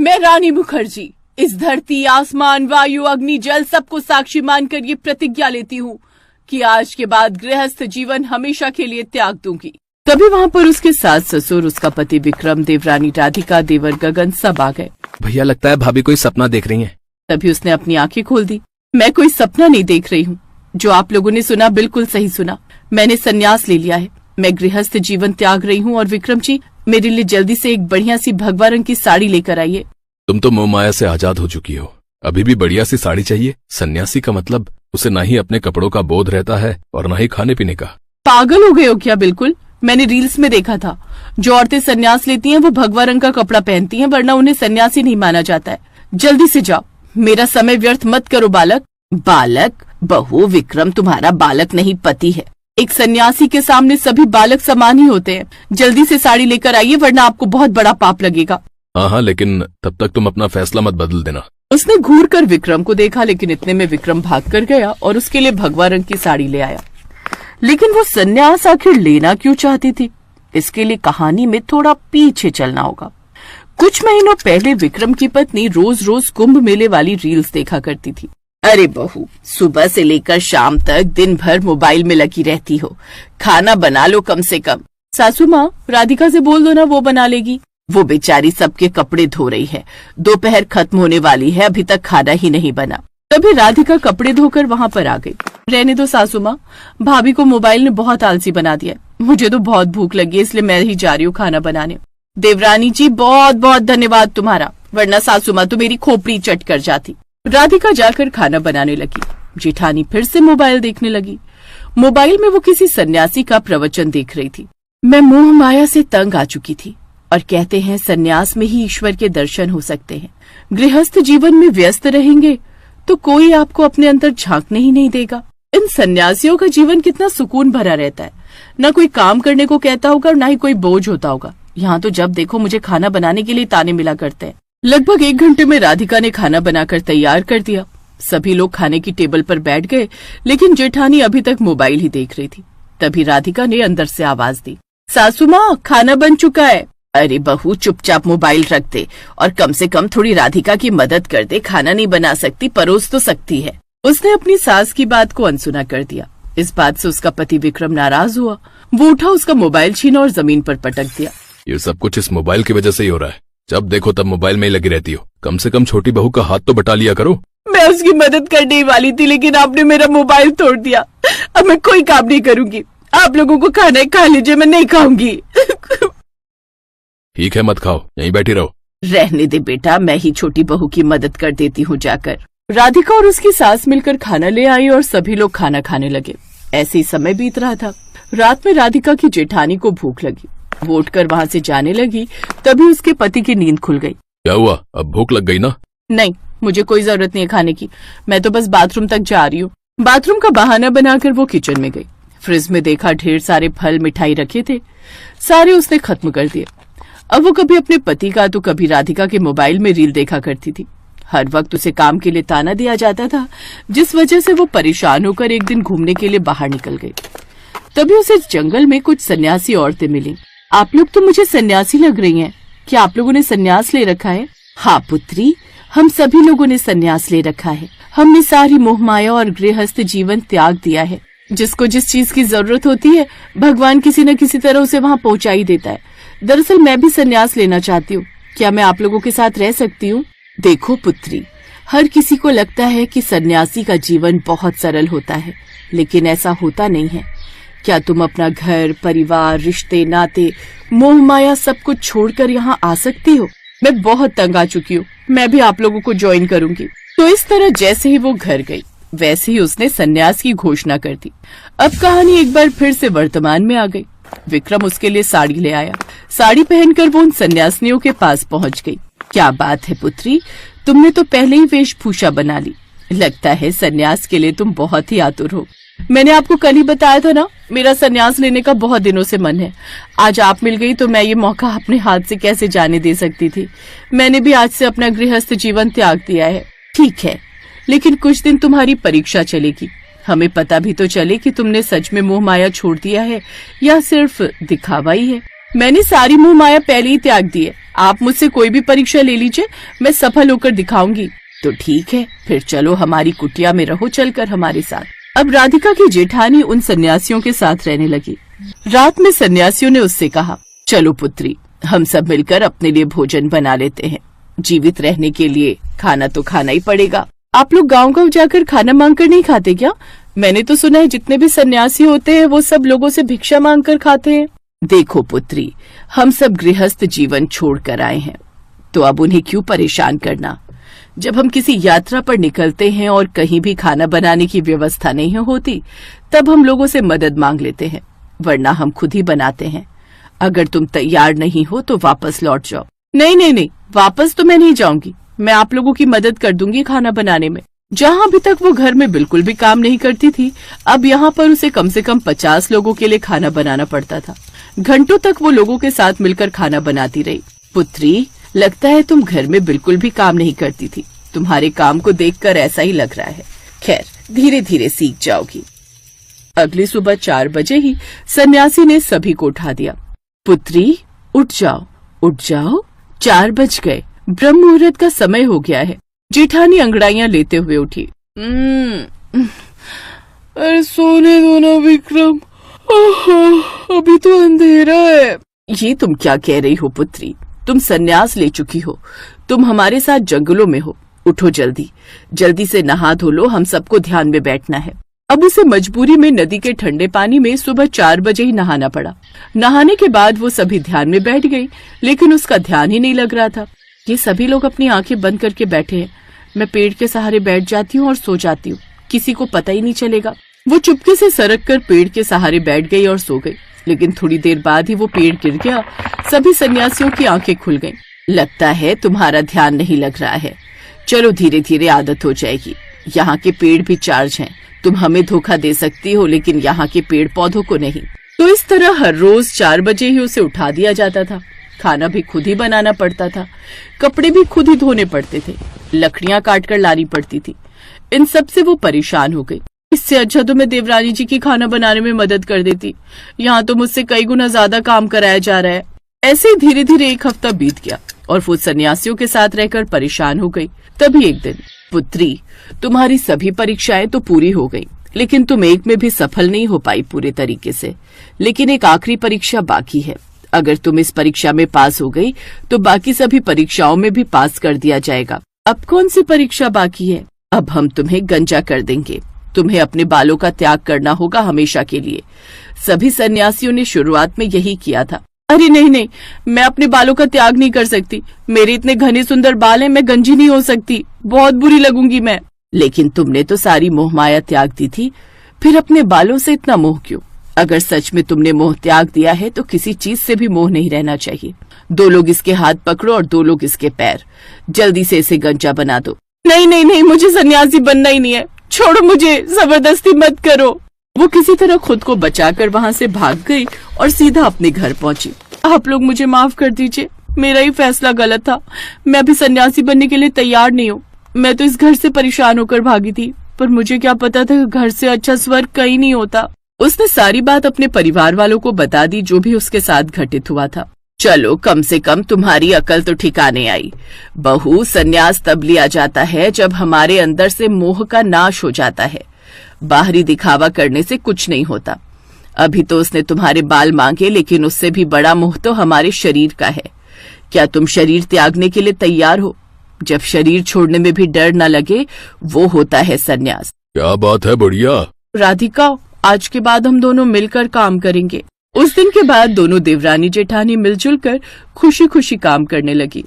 मैं रानी मुखर्जी इस धरती, आसमान, वायु, अग्नि, जल सबको साक्षी मानकर ये प्रतिज्ञा लेती हूँ कि आज के बाद गृहस्थ जीवन हमेशा के लिए त्याग दूंगी। तभी वहाँ पर उसके सास ससुर, उसका पति विक्रम, देवरानी राधिका, देवर गगन सब आ गए। भैया लगता है भाभी कोई सपना देख रही हैं। तभी उसने अपनी आंखें खोल दी। मैं कोई सपना नहीं देख रही हूँ। जो आप लोगों ने सुना बिल्कुल सही सुना। मैंने संन्यास ले लिया है। मैं गृहस्थ जीवन त्याग रही हूँ और विक्रम जी मेरे लिए जल्दी से एक बढ़िया सी भगवा रंग की साड़ी लेकर आइए। तुम तो मोह माया से आजाद हो चुकी हो, अभी भी बढ़िया सी साड़ी चाहिए? सन्यासी का मतलब उसे ना ही अपने कपड़ों का बोध रहता है और ना ही खाने पीने का। पागल हो गए हो क्या? बिल्कुल, मैंने रील्स में देखा था जो औरतें संन्यास लेती हैं वो भगवा रंग का कपड़ा पहनती हैं, वरना उन्हें सन्यासी नहीं माना जाता है। जल्दी से जाओ, मेरा समय व्यर्थ मत करो। बालक? बालक? बहू, विक्रम तुम्हारा बालक नहीं पति है। एक सन्यासी के सामने सभी बालक समान ही होते हैं। जल्दी से साड़ी लेकर आइए वरना आपको बहुत बड़ा पाप लगेगा। हाँ, लेकिन तब तक तुम अपना फैसला मत बदल देना। उसने घूर कर विक्रम को देखा, लेकिन इतने में विक्रम भाग कर गया और उसके लिए भगवा रंग की साड़ी ले आया। लेकिन वो सन्यास आखिर लेना क्यों चाहती थी, इसके लिए कहानी में थोड़ा पीछे चलना होगा। कुछ महीनों पहले विक्रम की पत्नी रोज रोज कुंभ मेले वाली रील्स देखा करती थी। अरे बहू, सुबह से लेकर शाम तक दिन भर मोबाइल में लगी रहती हो, खाना बना लो कम से कम। सासू माँ, राधिका से बोल दो ना, वो बना लेगी। वो बेचारी सबके कपड़े धो रही है, दोपहर खत्म होने वाली है, अभी तक खाना ही नहीं बना। तभी राधिका कपड़े धोकर वहाँ पर आ गई। रहने दो सासू माँ, भाभी को मोबाइल ने बहुत आलसी बना दिया। मुझे तो बहुत भूख लगी है, इसलिए मैं ही जा रही हूँ खाना बनाने। देवरानी जी बहुत बहुत धन्यवाद तुम्हारा, वरना सासू माँ तो मेरी खोपड़ी चट कर जाती। राधिका जाकर खाना बनाने लगी। जेठानी फिर से मोबाइल देखने लगी। मोबाइल में वो किसी सन्यासी का प्रवचन देख रही थी। मैं मोह माया से तंग आ चुकी थी और कहते हैं सन्यास में ही ईश्वर के दर्शन हो सकते हैं। गृहस्थ जीवन में व्यस्त रहेंगे तो कोई आपको अपने अंदर झांकने ही नहीं देगा। इन सन्यासियों का जीवन कितना सुकून भरा रहता है, न कोई काम करने को कहता होगा और न ही कोई बोझ होता होगा। यहाँ तो जब देखो मुझे खाना बनाने के लिए ताने मिला करते हैं। लगभग 1 घंटे में राधिका ने खाना बनाकर तैयार कर दिया। सभी लोग खाने की टेबल पर बैठ गए, लेकिन जेठानी अभी तक मोबाइल ही देख रही थी। तभी राधिका ने अंदर से आवाज दी, सासू माँ खाना बन चुका है। अरे बहू, चुपचाप मोबाइल रख दे और कम से कम थोड़ी राधिका की मदद कर दे। खाना नहीं बना सकती, परोस तो सकती है। उसने अपनी सास की बात को अनसुना कर दिया। इस बात से उसका पति विक्रम नाराज हुआ। वो उठा, उसका मोबाइल छीना और जमीन पर पटक दिया। ये सब कुछ इस मोबाइल की वजह से ही हो रहा है। जब देखो तब मोबाइल में ही लगी रहती हो। कम से कम छोटी बहू का हाथ तो बटा लिया करो। मैं उसकी मदद करने ही वाली थी, लेकिन आपने मेरा मोबाइल तोड़ दिया। अब मैं कोई काम नहीं करूंगी। आप लोगों को खाना खा लीजिए, मैं नहीं खाऊंगी। ठीक है, मत खाओ, यहीं बैठी रहो। रहने दे बेटा, मैं ही छोटी बहू की मदद कर देती हूँ जाकर। राधिका और उसकी सास मिलकर खाना ले आई और सभी लोग खाना खाने लगे। ऐसे ही समय बीत रहा था। रात में राधिका की जेठानी को भूख लगी। वो उठकर वहाँ से जाने लगी। तभी उसके पति की नींद खुल गई। क्या हुआ, अब भूख लग गई ना? नहीं, मुझे कोई जरूरत नहीं है खाने की। मैं तो बस बाथरूम तक जा रही हूँ। बाथरूम का बहाना बनाकर वो किचन में गई। फ्रिज में देखा ढेर सारे फल मिठाई रखे थे, सारे उसने खत्म कर दिए। अब वो कभी अपने पति का तो कभी राधिका के मोबाइल में रील देखा करती थी। हर वक्त उसे काम के लिए ताना दिया जाता था, जिस वजह से वो परेशान होकर एक दिन घूमने के लिए बाहर निकल गई। तभी उसे जंगल में कुछ सन्यासी औरतें मिली। आप लोग तो मुझे सन्यासी लग रही हैं। क्या आप लोगों ने सन्यास ले रखा है? हाँ पुत्री, हम सभी लोगों ने सन्यास ले रखा है। हमने सारी मोह माया और गृहस्थ जीवन त्याग दिया है। जिसको जिस चीज की जरूरत होती है भगवान किसी न किसी तरह उसे वहाँ पहुँचा ही देता है। दरअसल मैं भी सन्यास लेना चाहती हूँ। क्या मैं आप लोगों के साथ रह सकती हूँ? देखो पुत्री, हर किसी को लगता है कि सन्यासी का जीवन बहुत सरल होता है, लेकिन ऐसा होता नहीं है। क्या तुम अपना घर, परिवार, रिश्ते, नाते, मोह माया सब कुछ छोड़कर यहाँ आ सकती हो? मैं बहुत तंग आ चुकी हूँ। मैं भी आप लोगों को ज्वाइन करूंगी। तो इस तरह जैसे ही वो घर गई, वैसे ही उसने सन्यास की घोषणा कर दी। अब कहानी एक बार फिर से वर्तमान में आ गई। विक्रम उसके लिए साड़ी ले आया। साड़ी पहनकर वो उन सन्यासिनियों के पास पहुँच गई। क्या बात है पुत्री, तुमने तो पहले ही वेशभूषा बना ली। लगता है सन्यास के लिए तुम बहुत ही आतुर हो। मैंने आपको कल ही बताया था ना, मेरा सन्यास लेने का बहुत दिनों से मन है। आज आप मिल गई तो मैं ये मौका अपने हाथ से कैसे जाने दे सकती थी। मैंने भी आज से अपना गृहस्थ जीवन त्याग दिया है। ठीक है, लेकिन कुछ दिन तुम्हारी परीक्षा चलेगी। हमें पता भी तो चले कि तुमने सच में मोह माया छोड़ दिया है या सिर्फ दिखावा ही है। मैंने सारी मोह माया पहले ही त्याग दी है। आप मुझसे कोई भी परीक्षा ले लीजिए, मैं सफल होकर दिखाऊंगी। तो ठीक है, फिर चलो हमारी कुटिया में रहो चलकर हमारे साथ। अब राधिका की जेठानी उन सन्यासियों के साथ रहने लगी। रात में सन्यासियों ने उससे कहा, चलो पुत्री, हम सब मिलकर अपने लिए भोजन बना लेते हैं। जीवित रहने के लिए खाना तो खाना ही पड़ेगा। आप लोग गांव-गांव जाकर खाना मांग कर नहीं खाते क्या? मैंने तो सुना है जितने भी सन्यासी होते हैं वो सब लोगों से भिक्षा मांग कर खाते हैं। देखो पुत्री, हम सब गृहस्थ जीवन छोड़ कर आए हैं, तो अब उन्हें क्यों परेशान करना। जब हम किसी यात्रा पर निकलते हैं और कहीं भी खाना बनाने की व्यवस्था नहीं होती, तब हम लोगों से मदद मांग लेते हैं, वरना हम खुद ही बनाते हैं। अगर तुम तैयार नहीं हो तो वापस लौट जाओ। नहीं नहीं नहीं, वापस तो मैं नहीं जाऊंगी। मैं आप लोगों की मदद कर दूंगी खाना बनाने में। जहाँ अभी तक वो घर में बिल्कुल भी काम नहीं करती थी, अब यहाँ पर उसे कम से कम 50 लोगों के लिए खाना बनाना पड़ता था। घंटों तक वो लोगों के साथ मिलकर खाना बनाती रही। पुत्री, लगता है तुम घर में बिल्कुल भी काम नहीं करती थी। तुम्हारे काम को देखकर ऐसा ही लग रहा है। खैर, धीरे धीरे सीख जाओगी। अगली सुबह 4 बजे ही सन्यासी ने सभी को उठा दिया। पुत्री, उठ जाओ, उठ जाओ, 4 बज गए, ब्रह्म मुहूर्त का समय हो गया है। जेठानी अंगड़ाइयां लेते हुए उठी। अरे सोने दो ना विक्रम, अभी तो अंधेरा है। ये तुम क्या कह रही हो पुत्री? तुम सन्यास ले चुकी हो, तुम हमारे साथ जंगलों में हो। उठो जल्दी, जल्दी से नहा धो लो, हम सबको ध्यान में बैठना है। अब उसे मजबूरी में नदी के ठंडे पानी में सुबह 4 बजे ही नहाना पड़ा। नहाने के बाद वो सभी ध्यान में बैठ गई, लेकिन उसका ध्यान ही नहीं लग रहा था। ये सभी लोग अपनी आंखें बंद करके बैठे हैं। मैं पेड़ के सहारे बैठ जाती हूँ और सो जाती हूँ, किसी को पता ही नहीं चलेगा। वो चुपके से सरक कर पेड़ के सहारे बैठ गई और सो गई। लेकिन थोड़ी देर बाद ही वो पेड़ गिर गया। सभी सन्यासियों की आंखें खुल गईं। लगता है तुम्हारा ध्यान नहीं लग रहा है। चलो धीरे धीरे आदत हो जाएगी। यहाँ के पेड़ भी चार्ज हैं। तुम हमें धोखा दे सकती हो, लेकिन यहाँ के पेड़ पौधों को नहीं। तो इस तरह हर रोज 4 बजे ही उसे उठा दिया जाता था। खाना भी खुद ही बनाना पड़ता था, कपड़े भी खुद ही धोने पड़ते थे, लकड़ियां काट कर लानी पड़ती थी। इन सब से वो परेशान हो गई। इससे अच्छा तो मैं देवरानी जी की खाना बनाने में मदद कर देती। यहाँ तो मुझसे कई गुना ज्यादा काम कराया जा रहा है। ऐसे ही धीरे धीरे 1 हफ्ता बीत गया और वो सन्यासियों के साथ रहकर परेशान हो गई। तभी एक दिन, पुत्री, तुम्हारी सभी परीक्षाएं तो पूरी हो गई, लेकिन तुम एक में भी सफल नहीं हो पाई पूरे तरीके से। लेकिन एक आखिरी परीक्षा बाकी है। अगर तुम इस परीक्षा में पास हो गई तो बाकी सभी परीक्षाओं में भी पास कर दिया जाएगा। अब कौन सी परीक्षा बाकी है? अब हम तुम्हें गंजा कर देंगे। तुम्हें अपने बालों का त्याग करना होगा हमेशा के लिए। सभी सन्यासियों ने शुरुआत में यही किया था। अरे नहीं नहीं, मैं अपने बालों का त्याग नहीं कर सकती। मेरे इतने घने सुंदर बाल हैं, मैं गंजी नहीं हो सकती, बहुत बुरी लगूंगी मैं। लेकिन तुमने तो सारी मोह माया त्याग दी थी, फिर अपने बालों से इतना मोह क्यों? अगर सच में तुमने मोह त्याग दिया है तो किसी चीज से भी मोह नहीं रहना चाहिए। 2 लोग इसके हाथ पकड़ो और 2 लोग इसके पैर। जल्दी से इसे गंजा बना दो। नहीं नहीं नहीं, मुझे सन्यासी बनना ही नहीं है। छोड़ो मुझे, जबरदस्ती मत करो। वो किसी तरह खुद को बचाकर वहाँ से भाग गई और सीधा अपने घर पहुंची। आप लोग मुझे माफ कर दीजिए, मेरा ही फैसला गलत था। मैं अभी सन्यासी बनने के लिए तैयार नहीं हूँ। मैं तो इस घर से परेशान होकर भागी थी, पर मुझे क्या पता था घर से अच्छा स्वर्ग कहीं नहीं होता। उसने सारी बात अपने परिवार वालों को बता दी, जो भी उसके साथ घटित हुआ था। चलो, कम से कम तुम्हारी अकल तो ठिकाने आई। बहू, सन्यास तब लिया जाता है जब हमारे अंदर से मोह का नाश हो जाता है। बाहरी दिखावा करने से कुछ नहीं होता। अभी तो उसने तुम्हारे बाल मांगे, लेकिन उससे भी बड़ा मोह तो हमारे शरीर का है। क्या तुम शरीर त्यागने के लिए तैयार हो? जब शरीर छोड़ने में भी डर न लगे, वो होता है सन्यास। क्या बात है, बढ़िया। राधिका, आज के बाद हम दोनों मिलकर काम करेंगे। उस दिन के बाद दोनों देवरानी जेठानी मिलजुल कर खुशी खुशी काम करने लगी।